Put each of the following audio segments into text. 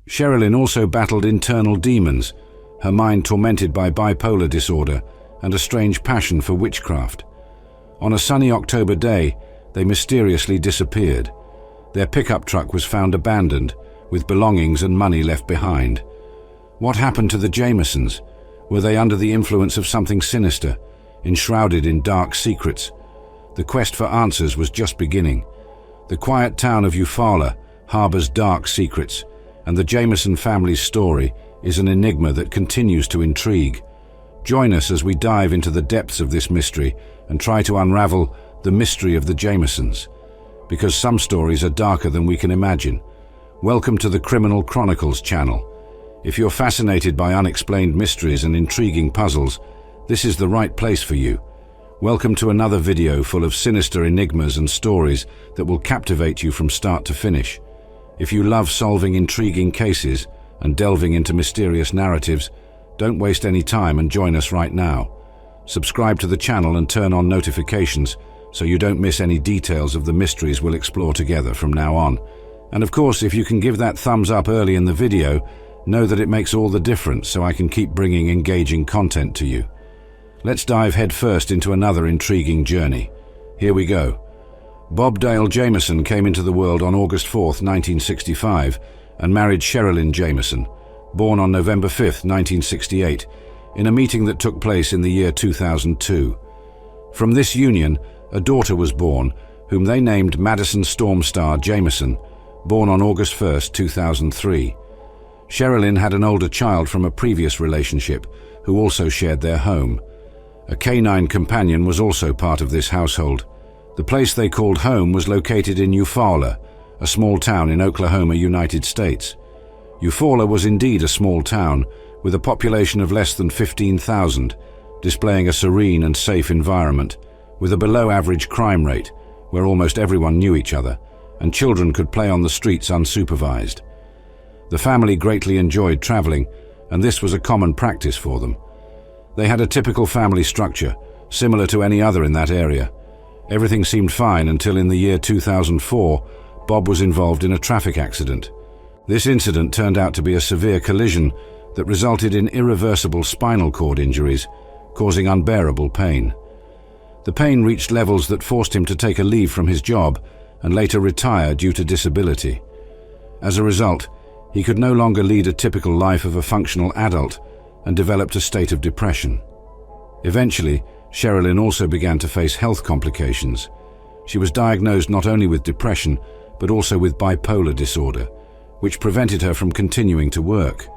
Sherilyn also battled internal demons, her mind tormented by bipolar disorder and a strange passion for witchcraft. On a sunny October day, they mysteriously disappeared. Their pickup truck was found abandoned, with belongings and money left behind. What happened to the JAMISONs? Were they under the influence of something sinister, enshrouded in dark secrets? The quest for answers was just beginning. The quiet town of Eufaula harbors dark secrets, and the JAMISON family's story is an enigma that continues to intrigue. Join us as we dive into the depths of this mystery and try to unravel the mystery of the JAMISONs, because some stories are darker than we can imagine. Welcome to the Criminal Chronicles channel. If you're fascinated by unexplained mysteries and intriguing puzzles, this is the right place for you. Welcome to another video full of sinister enigmas and stories that will captivate you from start to finish. If you love solving intriguing cases and delving into mysterious narratives, don't waste any time and join us right now. Subscribe to the channel and turn on notifications so you don't miss any details of the mysteries we'll explore together from now on. And of course, if you can give that thumbs up early in the video, know that it makes all the difference so I can keep bringing engaging content to you. Let's dive headfirst into another intriguing journey. Here we go. Bob Dale Jamison came into the world on August 4th, 1965, and married Sherilyn Jamison, born on November 5th, 1968, in a meeting that took place in the year 2002. From this union, a daughter was born, whom they named Madison Stormstar Jamison, born on August 1st, 2003. Sherilyn had an older child from a previous relationship, who also shared their home. A canine companion was also part of this household. The place they called home was located in Eufaula, a small town in Oklahoma, United States. Eufaula was indeed a small town, with a population of less than 15,000, displaying a serene and safe environment, with a below-average crime rate, where almost everyone knew each other, and children could play on the streets unsupervised. The family greatly enjoyed traveling, and this was a common practice for them. They had a typical family structure, similar to any other in that area. Everything seemed fine until in the year 2004, Bob was involved in a traffic accident. This incident turned out to be a severe collision that resulted in irreversible spinal cord injuries, causing unbearable pain. The pain reached levels that forced him to take a leave from his job and later retire due to disability. As a result, he could no longer lead a typical life of a functional adult and developed a state of depression. Eventually, Sherilyn also began to face health complications. She was diagnosed not only with depression, but also with bipolar disorder, which prevented her from continuing to work.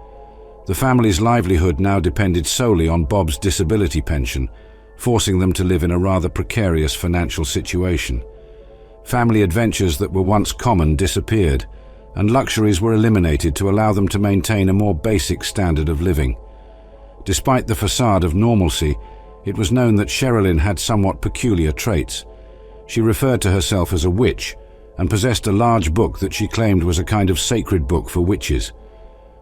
The family's livelihood now depended solely on Bob's disability pension, forcing them to live in a rather precarious financial situation. Family adventures that were once common disappeared, and luxuries were eliminated to allow them to maintain a more basic standard of living. Despite the facade of normalcy, it was known that Sherilyn had somewhat peculiar traits. She referred to herself as a witch and possessed a large book that she claimed was a kind of sacred book for witches.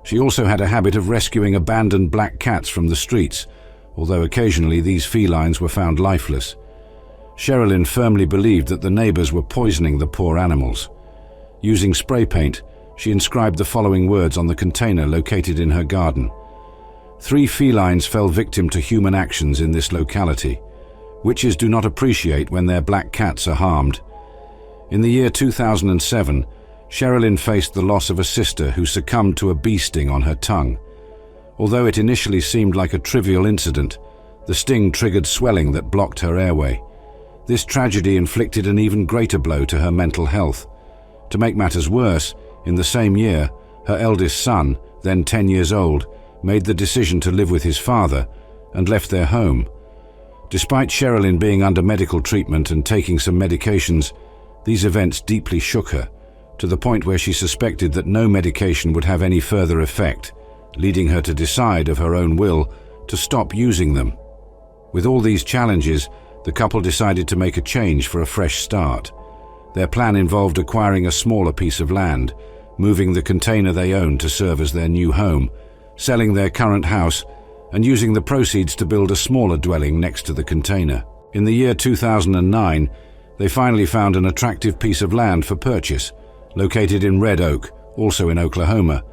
She also had a habit of rescuing abandoned black cats from the streets, although occasionally these felines were found lifeless. Sherilyn firmly believed that the neighbors were poisoning the poor animals. Using spray paint, she inscribed the following words on the container located in her garden. 3 felines fell victim to human actions in this locality. Witches do not appreciate when their black cats are harmed. In the year 2007, Sherilyn faced the loss of a sister who succumbed to a bee sting on her tongue. Although it initially seemed like a trivial incident, the sting triggered swelling that blocked her airway. This tragedy inflicted an even greater blow to her mental health. To make matters worse, in the same year, her eldest son, then 10 years old, made the decision to live with his father and left their home. Despite Sherilyn being under medical treatment and taking some medications, these events deeply shook her, to the point where she suspected that no medication would have any further effect, leading her to decide of her own will to stop using them. With all these challenges, the couple decided to make a change for a fresh start. Their plan involved acquiring a smaller piece of land, moving the container they owned to serve as their new home, selling their current house, and using the proceeds to build a smaller dwelling next to the container. In the year 2009, they finally found an attractive piece of land for purchase, located in Red Oak, also in Oklahoma,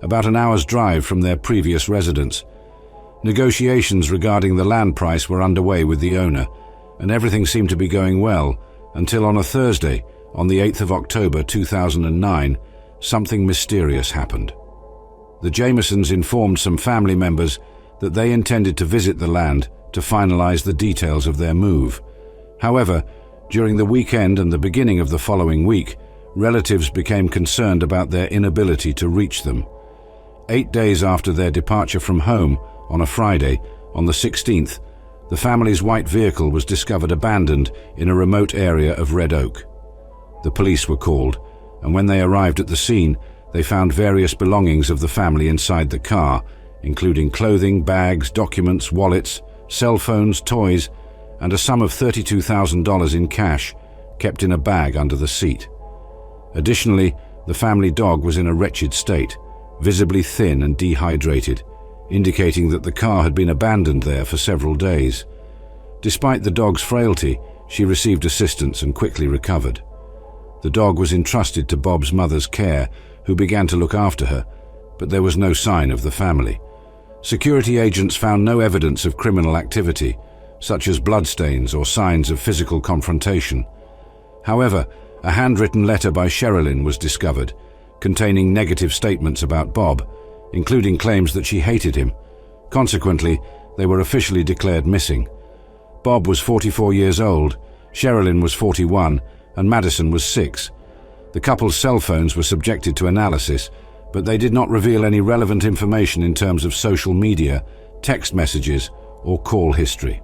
about an hour's drive from their previous residence. Negotiations regarding the land price were underway with the owner, and everything seemed to be going well until on a Thursday, on the 8th of October 2009, something mysterious happened. The Jamisons informed some family members that they intended to visit the land to finalize the details of their move. However, during the weekend and the beginning of the following week, relatives became concerned about their inability to reach them. 8 days after their departure from home, on a Friday, on the 16th, the family's white vehicle was discovered abandoned in a remote area of Red Oak. The police were called, and when they arrived at the scene, they found various belongings of the family inside the car, including clothing, bags, documents, wallets, cell phones, toys, and a sum of $32,000 in cash kept in a bag under the seat. Additionally, the family dog was in a wretched state, visibly thin and dehydrated, indicating that the car had been abandoned there for several days. Despite the dog's frailty, she received assistance and quickly recovered. The dog was entrusted to Bob's mother's care, who began to look after her, but there was no sign of the family. Security agents found no evidence of criminal activity, such as bloodstains or signs of physical confrontation. However, a handwritten letter by Sherilyn was discovered, containing negative statements about Bob, including claims that she hated him. Consequently, they were officially declared missing. Bob was 44 years old, Sherilyn was 41, and Madison was 6. The couple's cell phones were subjected to analysis, but they did not reveal any relevant information in terms of social media, text messages, or call history.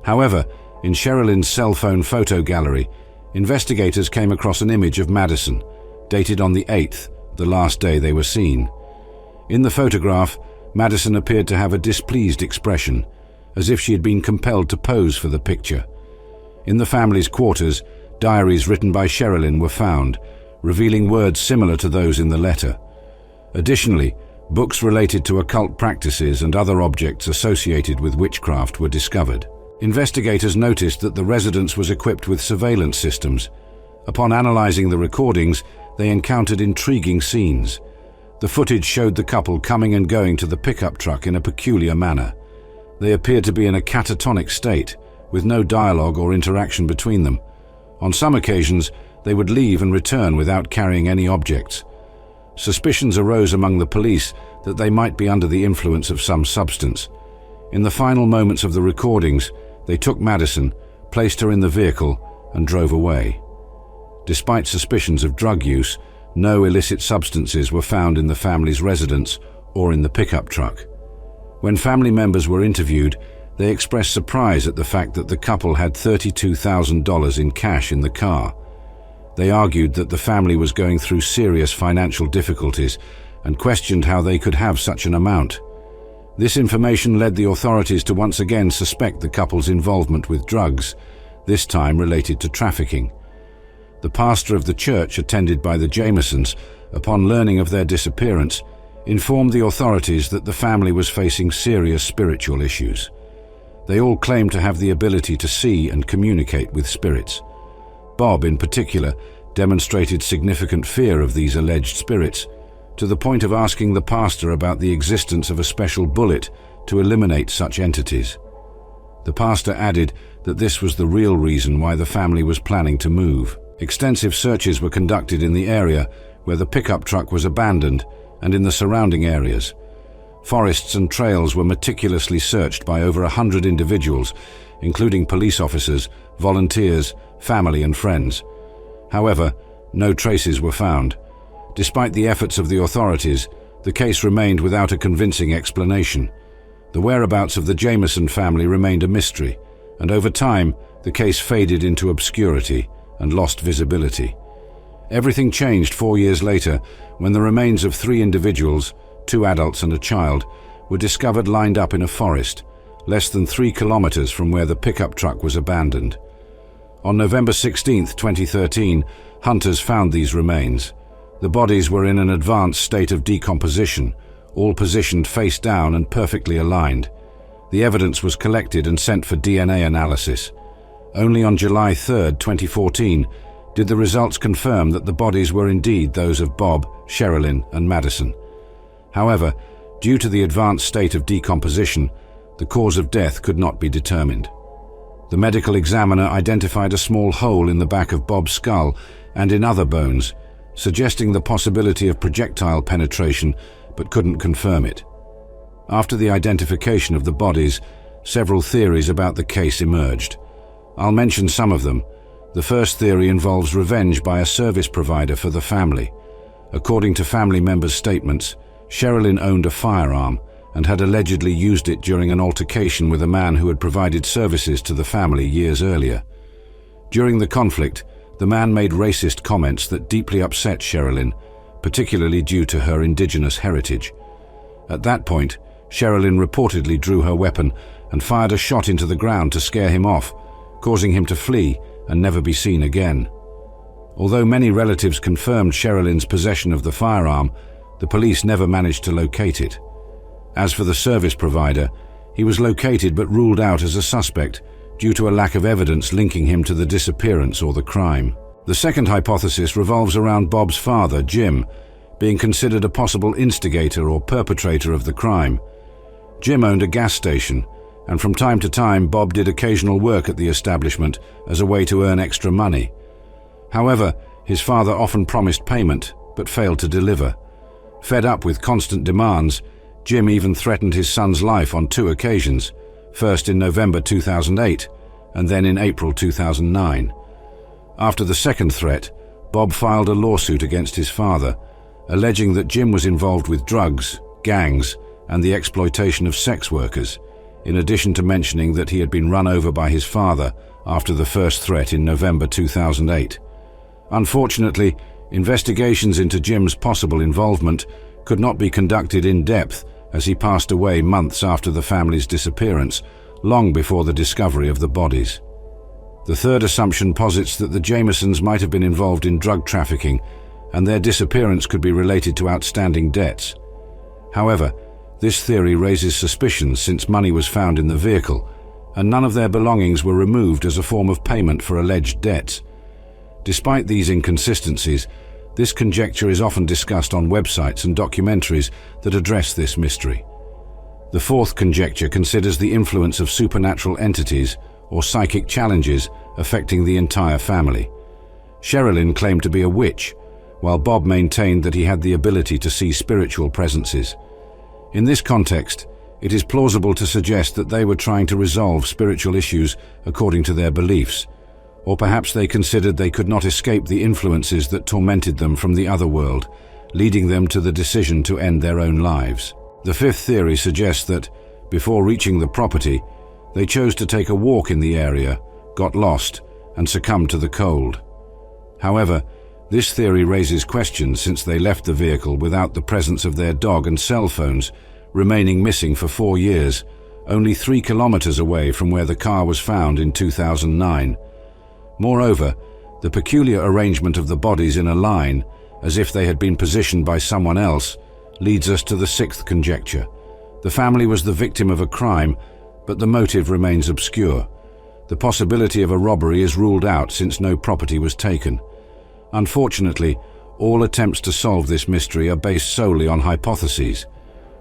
However, in Sherilyn's cell phone photo gallery, investigators came across an image of Madison, dated on the 8th, the last day they were seen. In the photograph, Madison appeared to have a displeased expression, as if she had been compelled to pose for the picture. In the family's quarters, diaries written by Sherilyn were found, revealing words similar to those in the letter. Additionally, books related to occult practices and other objects associated with witchcraft were discovered. Investigators noticed that the residence was equipped with surveillance systems. Upon analyzing the recordings, they encountered intriguing scenes. The footage showed the couple coming and going to the pickup truck in a peculiar manner. They appeared to be in a catatonic state, with no dialogue or interaction between them. On some occasions, they would leave and return without carrying any objects. Suspicions arose among the police that they might be under the influence of some substance. In the final moments of the recordings, they took Madison, placed her in the vehicle, and drove away. Despite suspicions of drug use, no illicit substances were found in the family's residence or in the pickup truck. When family members were interviewed, they expressed surprise at the fact that the couple had $32,000 in cash in the car. They argued that the family was going through serious financial difficulties and questioned how they could have such an amount. This information led the authorities to once again suspect the couple's involvement with drugs, this time related to trafficking. The pastor of the church attended by the Jamisons, upon learning of their disappearance, informed the authorities that the family was facing serious spiritual issues. They all claimed to have the ability to see and communicate with spirits. Bob, in particular, demonstrated significant fear of these alleged spirits, to the point of asking the pastor about the existence of a special bullet to eliminate such entities. The pastor added that this was the real reason why the family was planning to move. Extensive searches were conducted in the area where the pickup truck was abandoned and in the surrounding areas. Forests and trails were meticulously searched by over 100 individuals, including police officers, volunteers, family and friends. However, no traces were found. Despite the efforts of the authorities, the case remained without a convincing explanation. The whereabouts of the Jamison family remained a mystery, and over time, the case faded into obscurity and lost visibility. Everything changed 4 years later when the remains of 3 individuals, 2 adults and a child, were discovered lined up in a forest, less than 3 kilometers from where the pickup truck was abandoned. On November 16, 2013, hunters found these remains. The bodies were in an advanced state of decomposition, all positioned face down and perfectly aligned. The evidence was collected and sent for DNA analysis. Only on July 3, 2014, did the results confirm that the bodies were indeed those of Bob, Sherilyn, and Madison. However, due to the advanced state of decomposition, the cause of death could not be determined. The medical examiner identified a small hole in the back of Bob's skull and in other bones, suggesting the possibility of projectile penetration, but couldn't confirm it. After the identification of the bodies, several theories about the case emerged. I'll mention some of them. The first theory involves revenge by a service provider for the family. According to family members' statements, Sherilyn owned a firearm and had allegedly used it during an altercation with a man who had provided services to the family years earlier. During the conflict, the man made racist comments that deeply upset Sherilyn, particularly due to her indigenous heritage. At that point, Sherilyn reportedly drew her weapon and fired a shot into the ground to scare him off, causing him to flee and never be seen again. Although many relatives confirmed Sherilyn's possession of the firearm, the police never managed to locate it. As for the service provider, he was located but ruled out as a suspect due to a lack of evidence linking him to the disappearance or the crime. The second hypothesis revolves around Bob's father, Jim, being considered a possible instigator or perpetrator of the crime. Jim owned a gas station, and from time to time Bob did occasional work at the establishment as a way to earn extra money. However, his father often promised payment but failed to deliver. Fed up with constant demands, Jim even threatened his son's life on 2 occasions, first in November 2008 and then in April 2009. After the second threat, Bob filed a lawsuit against his father, alleging that Jim was involved with drugs, gangs, and the exploitation of sex workers, in addition to mentioning that he had been run over by his father after the first threat in November 2008. Unfortunately, investigations into Jim's possible involvement could not be conducted in depth as he passed away months after the family's disappearance, long before the discovery of the bodies. The third assumption posits that the JAMISONs might have been involved in drug trafficking, and their disappearance could be related to outstanding debts. However, this theory raises suspicions since money was found in the vehicle, and none of their belongings were removed as a form of payment for alleged debts. Despite these inconsistencies, this conjecture is often discussed on websites and documentaries that address this mystery. The fourth conjecture considers the influence of supernatural entities or psychic challenges affecting the entire family. Sherilyn claimed to be a witch, while Bob maintained that he had the ability to see spiritual presences. In this context, it is plausible to suggest that they were trying to resolve spiritual issues according to their beliefs, or perhaps they considered they could not escape the influences that tormented them from the other world, leading them to the decision to end their own lives. The fifth theory suggests that, before reaching the property, they chose to take a walk in the area, got lost, and succumbed to the cold. However, this theory raises questions since they left the vehicle without the presence of their dog and cell phones, remaining missing for 4 years, only 3 kilometers away from where the car was found in 2009. Moreover, the peculiar arrangement of the bodies in a line, as if they had been positioned by someone else, leads us to the sixth conjecture. The family was the victim of a crime, but the motive remains obscure. The possibility of a robbery is ruled out since no property was taken. Unfortunately, all attempts to solve this mystery are based solely on hypotheses.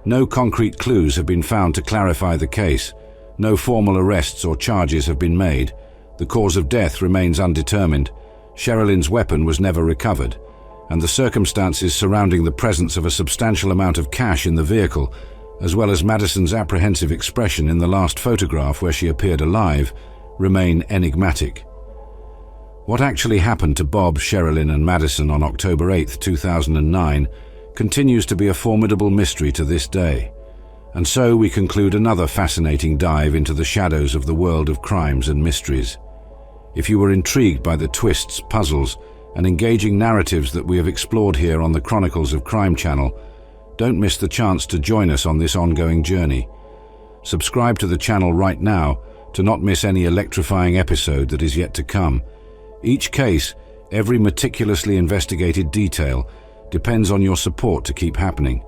No concrete clues have been found to clarify the case. No formal arrests or charges have been made. The cause of death remains undetermined. Sherilyn's weapon was never recovered, and the circumstances surrounding the presence of a substantial amount of cash in the vehicle, as well as Madison's apprehensive expression in the last photograph where she appeared alive, remain enigmatic. What actually happened to Bob, Sherilyn, and Madison on October 8, 2009 continues to be a formidable mystery to this day. And so we conclude another fascinating dive into the shadows of the world of crimes and mysteries. If you were intrigued by the twists, puzzles, and engaging narratives that we have explored here on the Chronicles of Crime channel, don't miss the chance to join us on this ongoing journey. Subscribe to the channel right now to not miss any electrifying episode that is yet to come. Each case, every meticulously investigated detail, depends on your support to keep happening.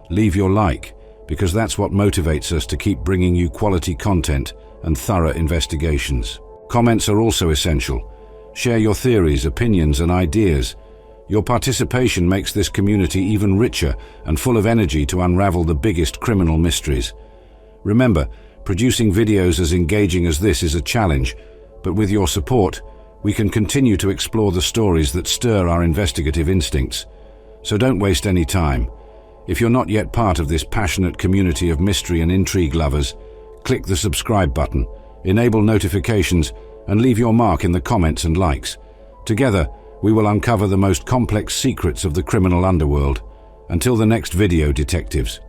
Leave your like, because that's what motivates us to keep bringing you quality content and thorough investigations. Comments are also essential. Share your theories, opinions, and ideas. Your participation makes this community even richer and full of energy to unravel the biggest criminal mysteries. Remember, producing videos as engaging as this is a challenge, but with your support, we can continue to explore the stories that stir our investigative instincts. So don't waste any time. If you're not yet part of this passionate community of mystery and intrigue lovers, click the subscribe button, enable notifications, and leave your mark in the comments and likes. Together, we will uncover the most complex secrets of the criminal underworld. Until the next video, detectives.